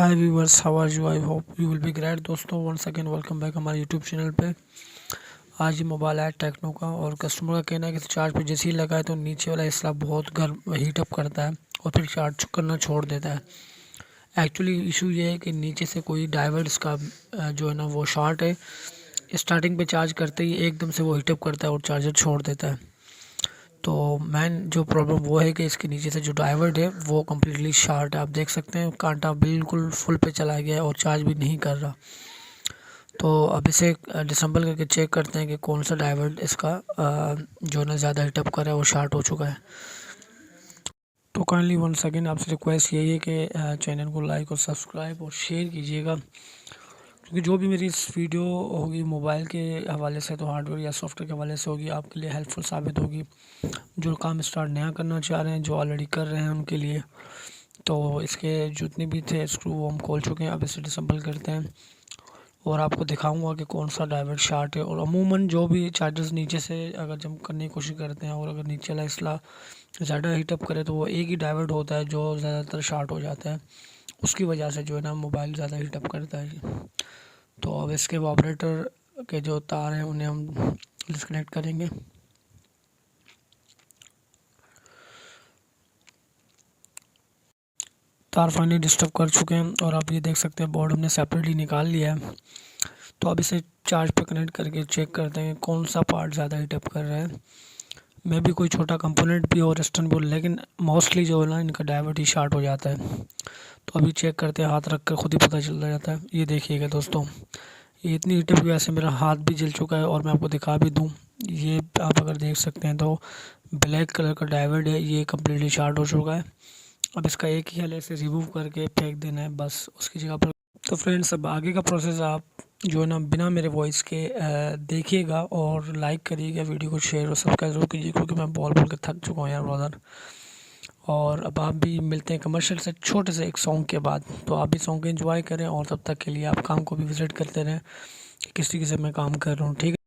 Hi viewers, how are you? I hope you will be great. दोस्तों, once again welcome back हमारे YouTube channel पे। आज ये mobile है टेक्नो का और कस्टमर का कहना है कि चार्ज पे जैसे ही लगाए तो नीचे वाला हिस्सा बहुत गर्म हीटअप करता है और फिर चार्ज करना छोड़ देता है। एक्चुअली इशू ये है कि नीचे से कोई डाइवर्ट इसका जो है ना वो शॉर्ट है। स्टार्टिंग पे चार्ज करते ही एकदम से वो हीटअप करता है और चार्जर छोड़ देता है। तो मेन जो प्रॉब्लम वो है कि इसके नीचे से जो डाइवर्ट है वो कम्प्लीटली शॉर्ट है। आप देख सकते हैं कांटा बिल्कुल फुल पे चला गया है और चार्ज भी नहीं कर रहा। तो अब इसे डिसम्बल करके चेक करते हैं कि कौन सा डाइवर्ट इसका जो ना ज़्यादा हीटअप कर रहा है वो शॉर्ट हो चुका है। तो काइंडली वंस अगेन आपसे रिक्वेस्ट यही है कि चैनल को लाइक और सब्सक्राइब और शेयर कीजिएगा, क्योंकि जो भी मेरी इस वीडियो होगी मोबाइल के हवाले से तो हार्डवेयर या सॉफ्टवेयर के हवाले से होगी, आपके लिए हेल्पफुल साबित होगी। जो काम स्टार्ट नया करना चाह रहे हैं, जो ऑलरेडी कर रहे हैं उनके लिए। तो इसके जितने भी थे स्क्रू वो हम खोल चुके हैं, अब इसे डिसम्बल करते हैं और आपको दिखाऊंगा कि कौन सा डाइवर्ट शॉर्ट है। और अमूमन जो भी चार्जर्स नीचे से अगर जंप करने की कोशिश करते हैं और अगर नीचे वाला इसला ज़्यादा हीटअप करे तो वो एक ही डाइवर्ट होता है जो ज़्यादातर शॉर्ट हो जाता है। उसकी वजह से जो है ना मोबाइल ज़्यादा हीटअप करता है। तो अब इसके वाइब्रेटर के जो तार हैं उन्हें हम डिस्कनेक्ट करेंगे। तार फाइनली डिस्टर्ब कर चुके हैं और आप ये देख सकते हैं बोर्ड हमने सेपरेटली निकाल लिया है। तो अब इसे चार्ज पे कनेक्ट करके चेक करते हैं कौन सा पार्ट ज़्यादा हीटअप कर रहा है। मे भी कोई छोटा कंपोनेंट भी और रेस्टर्न भी हो, लेकिन मोस्टली जो है ना इनका डाइवर्ट ही शॉर्ट हो जाता है। तो अभी चेक करते हैं, हाथ रख कर खुद ही पता चल जाता है। ये देखिएगा दोस्तों, ये इतनी हीटअप की वजह से मेरा हाथ भी जल चुका है और मैं आपको दिखा भी दूँ, ये आप अगर देख सकते हैं तो ब्लैक कलर का डाइवर्ट है, ये कम्प्लीटली शॉर्ट हो चुका है। अब इसका एक ही हल है, इसे रिमूव करके फेंक देना है बस उसकी जगह पर। तो फ्रेंड्स, अब आगे का प्रोसेस आप जो है ना बिना मेरे वॉइस के देखिएगा और लाइक करिएगा, वीडियो को शेयर और सब्सक्राइब जरूर कीजिए, क्योंकि मैं बोल बोल के थक चुका हूँ यार ब्रदर। और अब आप भी मिलते हैं कमर्शियल से छोटे से एक सॉन्ग के बाद। तो आप भी सॉन्ग को एंजॉय करें और तब तक के लिए आप काम को भी विजिट करते रहें कि किस तरीके से मैं काम कर रहा हूँ, ठीक है।